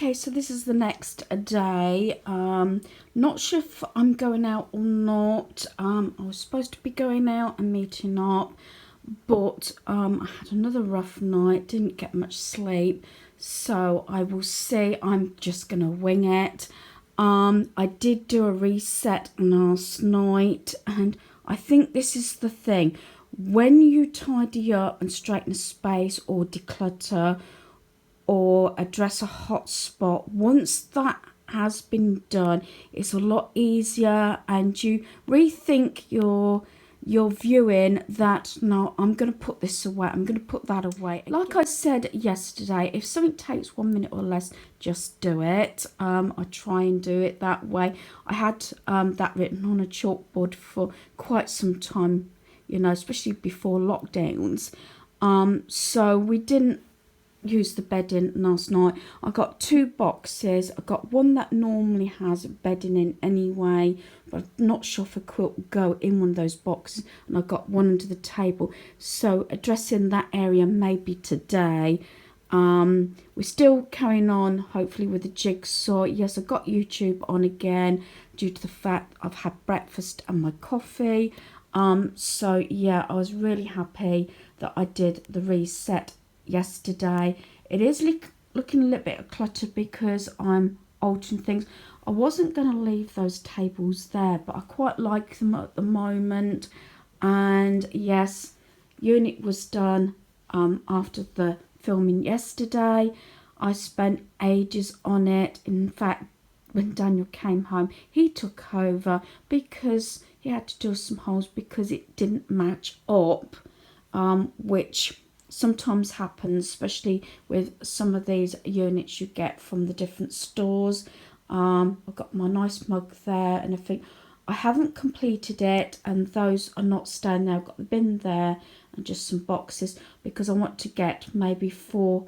Okay, so this is the next day. Not sure if I'm going out or not. I was supposed to be going out and meeting up, but I had another rough night, didn't get much sleep, so I will see. I'm just gonna wing it. I did do a reset last night, and I think this is the thing. When you tidy up and straighten a space or declutter or address a hot spot, once that has been done, it's a lot easier, and you rethink your viewing that, no, I'm going to put this away, I'm going to put that away. Like I said yesterday, if something takes 1 minute or less, just do it. I try and do it that way. I had that written on a chalkboard for quite some time, you know, especially before lockdowns. So we didn't use the bedding last night. I got 2 boxes. I got one that normally has bedding in anyway, but I'm not sure if a quilt will go in one of those boxes, and I got one under the table, so addressing that area maybe today. We're still carrying on hopefully with the jigsaw. Yes, I got YouTube on again due to the fact I've had breakfast and my coffee. So yeah, I was really happy that I did the reset yesterday. It is looking a little bit cluttered because I'm altering things. I wasn't going to leave those tables there, but I quite like them at the moment. And yes, unit was done after the filming yesterday. I spent ages on it. In fact, when Daniel came home, he took over because he had to do some holes because it didn't match up, which sometimes happens, especially with some of these units you get from the different stores. I've got my nice mug there and everything. I haven't completed it, and those are not staying there. I've got the bin there and just some boxes because I want to get maybe 4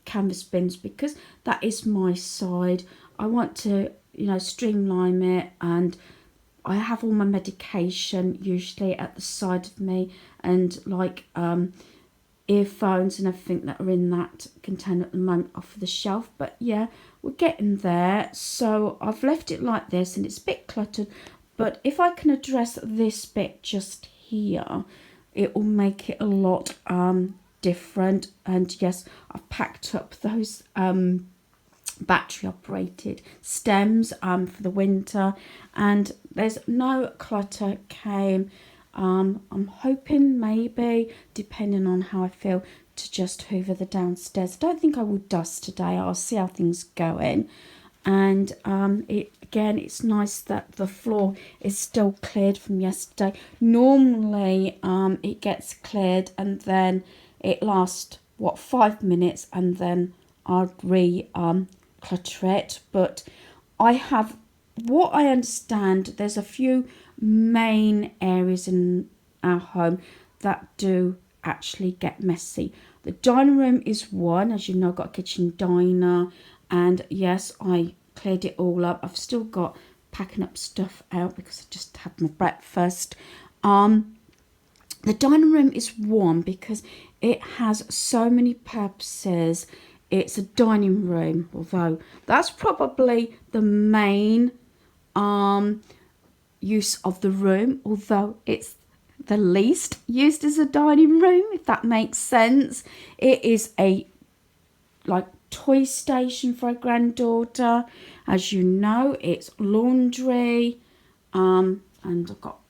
canvas bins, because that is my side. I want to, you know, streamline it, and I have all my medication usually at the side of me, and like earphones and everything that are in that container at the moment off the shelf. But yeah, we're getting there. So I've left it like this, and it's a bit cluttered, but if I can address this bit just here, it will make it a lot different. And yes, I've packed up those battery operated stems for the winter, and there's no clutter came. I'm hoping maybe, depending on how I feel, to just hoover the downstairs. I don't think I will dust today. I'll see how things going. And it's nice that the floor is still cleared from yesterday. Normally it gets cleared and then it lasts 5 minutes, and then I'd clutter it. But I have, what I understand, there's a few main areas in our home that do actually get messy. The dining room is one. As you know, I've got a kitchen diner, and yes, I cleared it all up. I've still got packing up stuff out because I just had my breakfast. The dining room is one because it has so many purposes. It's a dining room, although that's probably the main use of the room, although it's the least used as a dining room, if that makes sense. It is a like toy station for a granddaughter. As you know, it's laundry, and I've got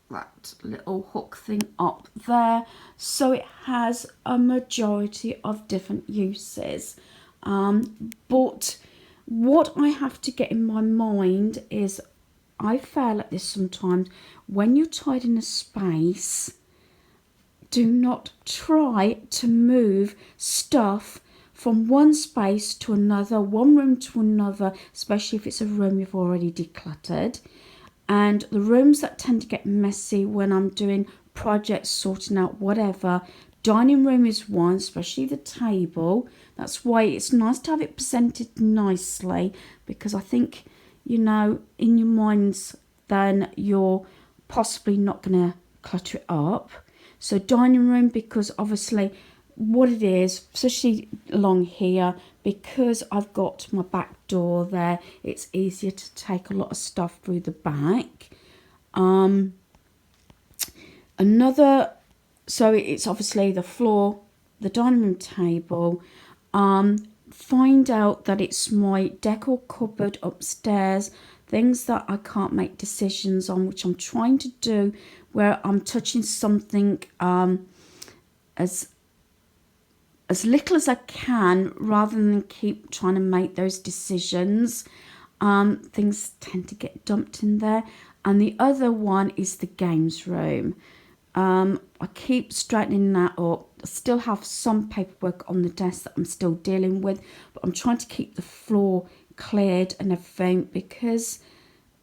that little hook thing up there, so it has a majority of different uses. But what I have to get in my mind is, I fail at this sometimes. When you're tidying a space, do not try to move stuff from one space to another, one room to another, especially if it's a room you've already decluttered. And the rooms that tend to get messy when I'm doing projects, sorting out whatever, dining room is one, especially the table. That's why it's nice to have it presented nicely, because I think, you know, in your minds, then you're possibly not going to clutter it up. So dining room, because obviously what it is, especially along here, because I've got my back door there, it's easier to take a lot of stuff through the back. So it's obviously the floor, the dining room table. Find out that it's my decor cupboard upstairs, things that I can't make decisions on, which I'm trying to do, where I'm touching something as little as I can, rather than keep trying to make those decisions. Things tend to get dumped in there. And the other one is the games room. I keep straightening that up. I still have some paperwork on the desk that I'm still dealing with, but I'm trying to keep the floor cleared and everything, because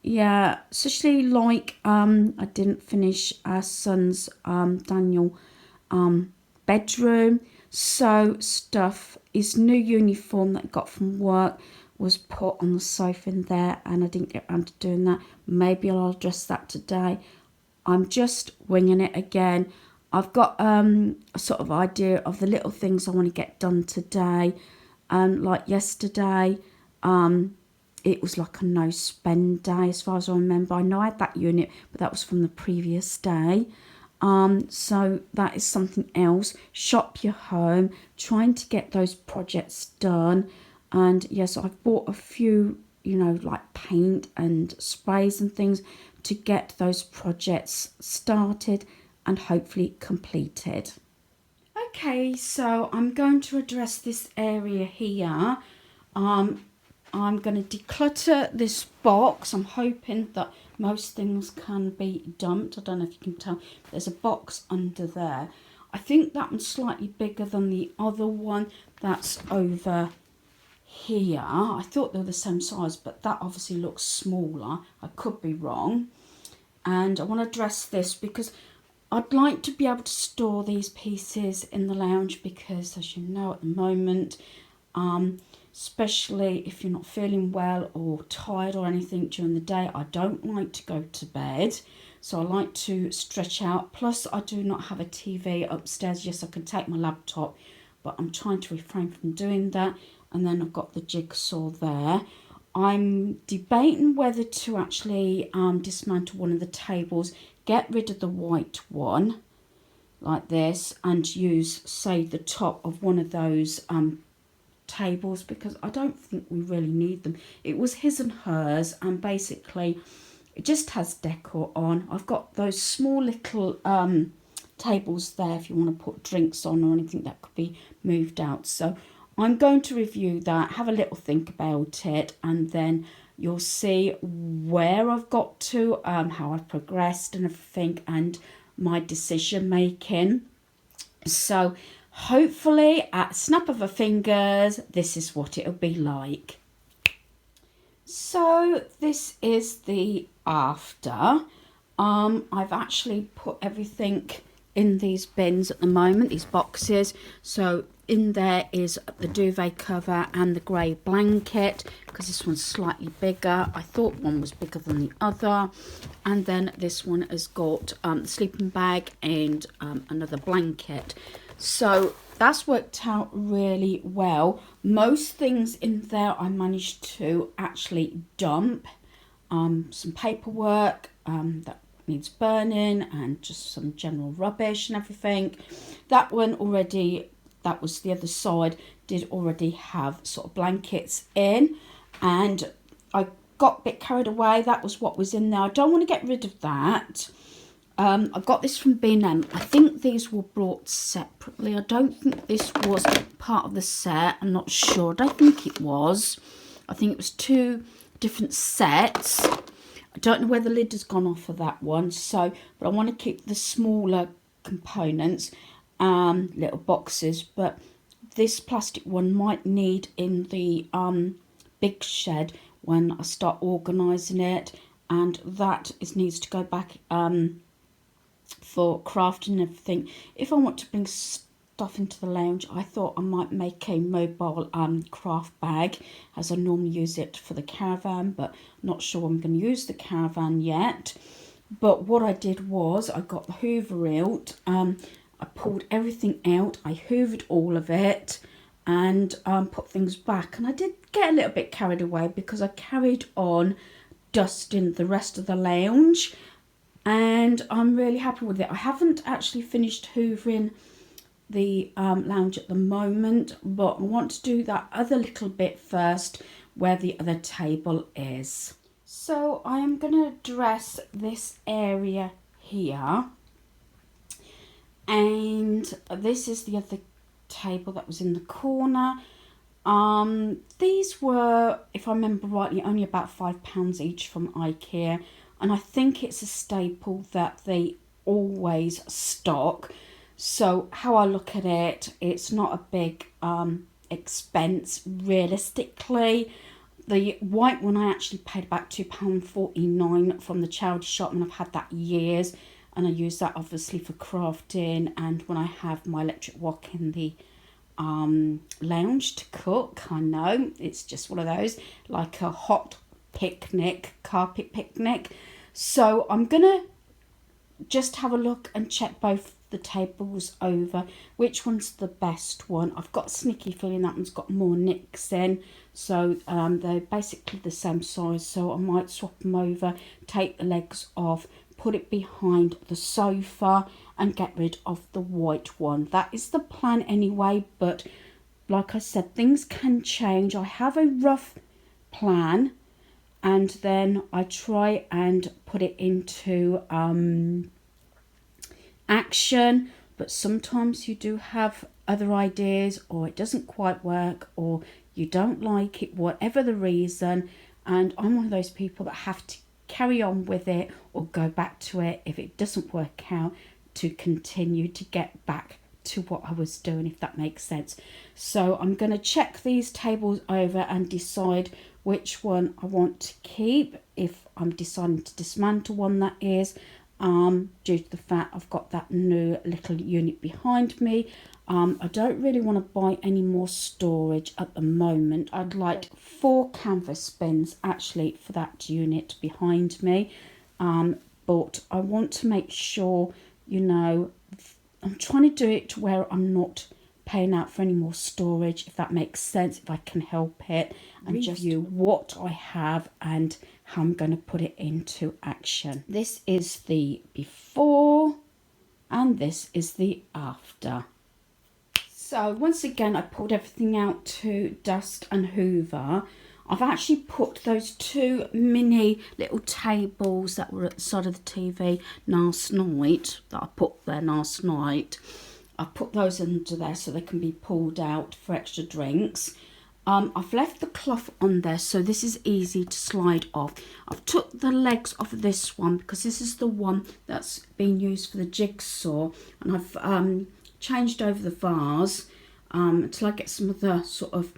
yeah, especially like I didn't finish our son's Daniel bedroom, so stuff, his new uniform that I got from work was put on the sofa in there, and I didn't get around to doing that. Maybe I'll address that today. I'm just winging it again. I've got a sort of idea of the little things I want to get done today. Like yesterday, it was like a no spend day as far as I remember. I know I had that unit, but that was from the previous day. So that is something else. Shop your home, trying to get those projects done. And yes, I've bought a few, like paint and sprays and things to get those projects started and hopefully completed. Okay, so I'm going to address this area here. I'm going to declutter this box. I'm hoping that most things can be dumped. I don't know if you can tell. There's a box under there. I think that one's slightly bigger than the other one that's over here. I thought they were the same size, but that obviously looks smaller. I could be wrong. And I want to address this because I'd like to be able to store these pieces in the lounge, because as you know at the moment, especially if you're not feeling well or tired or anything during the day, I don't like to go to bed. So I like to stretch out. Plus I do not have a TV upstairs. Yes, I can take my laptop, but I'm trying to refrain from doing that. And then I've got the jigsaw there. I'm debating whether to actually dismantle one of the tables, get rid of the white one like this, and use, say, the top of one of those tables, because I don't think we really need them. It was his and hers, and basically it just has decor on. I've got those small little tables there if you want to put drinks on or anything that could be moved out. So I'm going to review that, have a little think about it, and then you'll see where I've got to, how I've progressed and everything, and my decision making. So hopefully at snap of a fingers, this is what it'll be like. So this is the after. I've actually put everything in these bins at the moment, these boxes. So in there is the duvet cover and the grey blanket, because this one's slightly bigger. I thought one was bigger than the other. And then this one has got the sleeping bag and another blanket. So that's worked out really well. Most things in there I managed to actually dump. Some paperwork that needs burning, and just some general rubbish and everything. That one already, that was the other side, did already have sort of blankets in, and I got a bit carried away. That was what was in there. I don't want to get rid of that. I got this from B&M. I think these were brought separately. I don't think this was part of the set. I'm not sure. I don't think it was. I think it was two different sets. I don't know where the lid has gone off of that one. So, but I want to keep the smaller components, little boxes. But this plastic one might need in the big shed when I start organising it, and that needs to go back for crafting and everything. If I want to bring stuff into the lounge, I thought I might make a mobile craft bag, as I normally use it for the caravan, but not sure I'm going to use the caravan yet. But what I did was I got the Hoover out, and I pulled everything out, I hoovered all of it and put things back. And I did get a little bit carried away because I carried on dusting the rest of the lounge, and I'm really happy with it. I haven't actually finished hoovering the lounge at the moment, but I want to do that other little bit first where the other table is. So I am going to dress this area here, and this is the other table that was in the corner. These were, if I remember rightly, only about £5 each from IKEA, and I think it's a staple that they always stock. So how I look at it, it's not a big expense realistically. The white one I actually paid about £2.49 from the charity shop, and I've had that years, and I use that obviously for crafting and when I have my electric wok in the lounge to cook. I know it's just one of those, like a hot picnic, carpet picnic. So I'm gonna just have a look and check both the tables over, which one's the best one. I've got a sneaky feeling that one's got more nicks in, so they're basically the same size, so I might swap them over, take the legs off, put it behind the sofa and get rid of the white one. That is the plan anyway, but like I said, things can change. I have a rough plan and then I try and put it into action, but sometimes you do have other ideas, or it doesn't quite work, or you don't like it, whatever the reason, and I'm one of those people that have to carry on with it or go back to it if it doesn't work out, to continue to get back to what I was doing, if that makes sense. So I'm going to check these tables over and decide which one I want to keep, if I'm deciding to dismantle one, that is, due to the fact I've got that new little unit behind me. I don't really want to buy any more storage at the moment. I'd like 4 canvas bins actually for that unit behind me, but I want to make sure, you know, I'm trying to do it to where I'm not paying out for any more storage, if that makes sense, if I can help it, and just review what I have and how I'm going to put it into action. This is the before and this is the after. So once again, I pulled everything out to dust and hoover. I've actually put those 2 mini little tables that were at the side of the TV last night, that I put there last night. I put those under there so they can be pulled out for extra drinks. I've left the cloth on there, so this is easy to slide off. I've took the legs off of this one because this is the one that's being used for the jigsaw, and I've changed over the vase until I get some of the sort of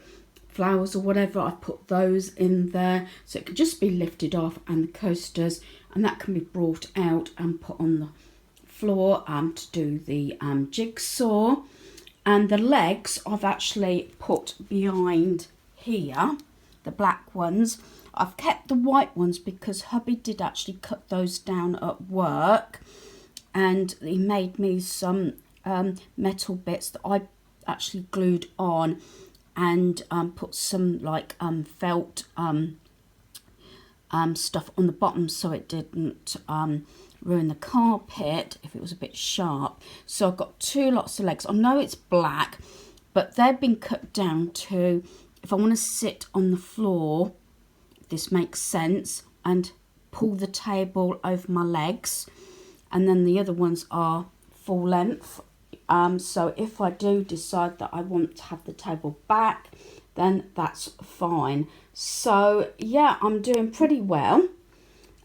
flowers or whatever. I put those in there so it could just be lifted off, and the coasters, and that can be brought out and put on the floor to do the jigsaw. And the legs I've actually put behind here, the black ones. I've kept the white ones because hubby did actually cut those down at work, and he made me some metal bits that I actually glued on, and put some like felt stuff on the bottom so it didn't ruin the carpet if it was a bit sharp. So I've got 2 lots of legs. I know it's black, but they've been cut down to, if I want to sit on the floor, if this makes sense, and pull the table over my legs, and then the other ones are full length. So if I do decide that I want to have the table back, then that's fine. So yeah, I'm doing pretty well,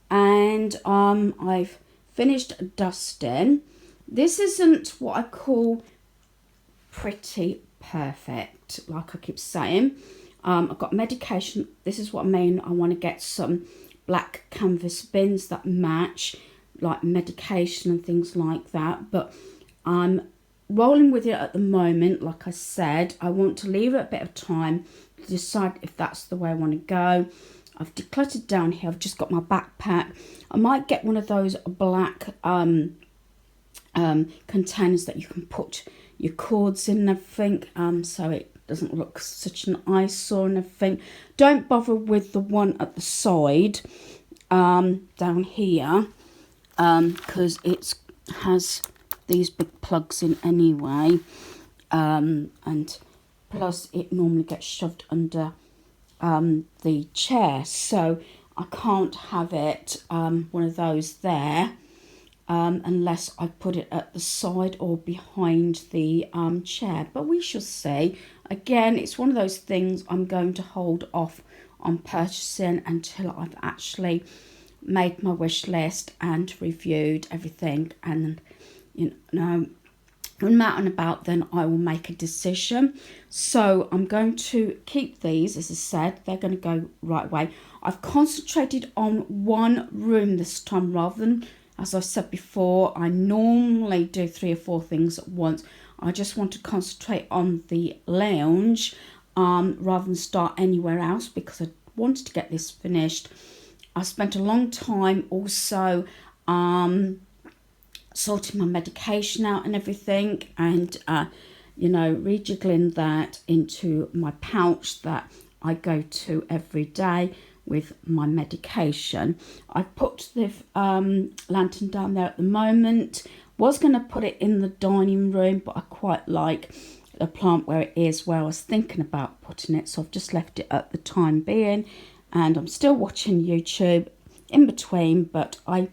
and I've finished dusting. This isn't what I call pretty perfect, like I keep saying. I've got medication. This is what I mean. I want to get some black canvas bins that match, like medication and things like that, but I'm rolling with it at the moment. Like I said, I want to leave it a bit of time to decide if that's the way I want to go. I've decluttered down here. I've just got my backpack. I might get one of those black containers that you can put your cords in and everything, so it doesn't look such an eyesore and everything. Don't bother with the one at the side down here, because it has these big plugs in anyway, and plus it normally gets shoved under the chair, so I can't have it one of those there, unless I put it at the side or behind the chair, but we shall see. Again, it's one of those things I'm going to hold off on purchasing until I've actually made my wish list and reviewed everything, and you know, when I'm out and about, then I will make a decision. So I'm going to keep these. As I said, they're going to go right away. I've concentrated on one room this time rather than, as I said before, I normally do 3 or 4 things at once. I just want to concentrate on the lounge rather than start anywhere else, because I wanted to get this finished. I spent a long time also sorting my medication out and everything, and you know, rejiggling that into my pouch that I go to every day with my medication. I put the lantern down there at the moment. Was going to put it in the dining room, but I quite like the plant where it is, where I was thinking about putting it, so I've just left it at the time being, and I'm still watching YouTube in between, but I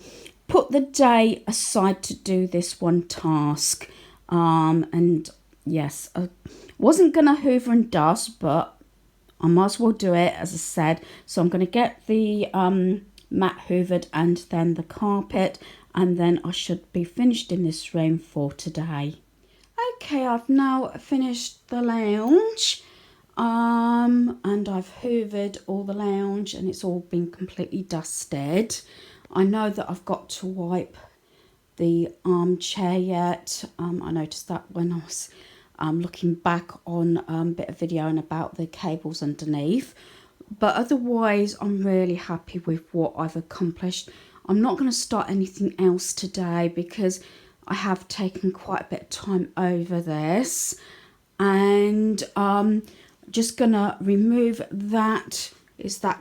put the day aside to do this one task, and yes, I wasn't gonna hoover and dust, but I might as well do it, as I said. So I'm gonna get the mat hoovered and then the carpet, and then I should be finished in this room for today. Okay, I've now finished the lounge, and I've hoovered all the lounge and it's all been completely dusted. I know that I've got to wipe the armchair yet. I noticed that when I was looking back on a bit of video and about the cables underneath. But otherwise, I'm really happy with what I've accomplished. I'm not going to start anything else today because I have taken quite a bit of time over this. And just going to remove that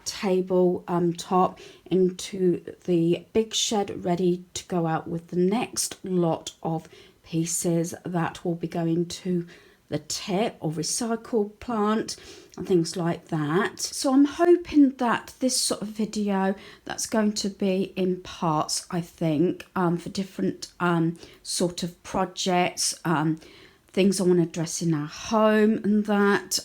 table top into the big shed, ready to go out with the next lot of pieces that will be going to the tip or recycle plant and things like that. So I'm hoping that this sort of video that's going to be in parts, I think, for different sort of projects, things I want to address in our home, and that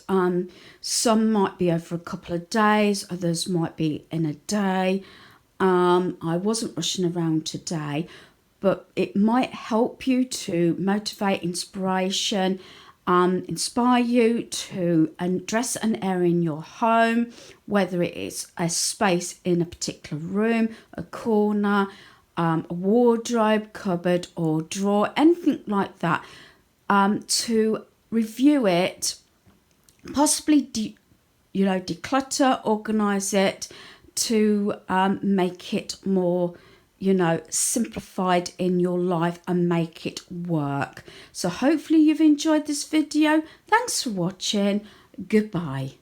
some might be over a couple of days, others might be in a day. I wasn't rushing around today, but it might help you to motivate, inspire you to address an area in your home, whether it is a space in a particular room, a corner, a wardrobe, cupboard or drawer, anything like that. To review it, possibly declutter, organize it to make it more simplified in your life and make it work. So hopefully you've enjoyed this video. Thanks for watching. Goodbye.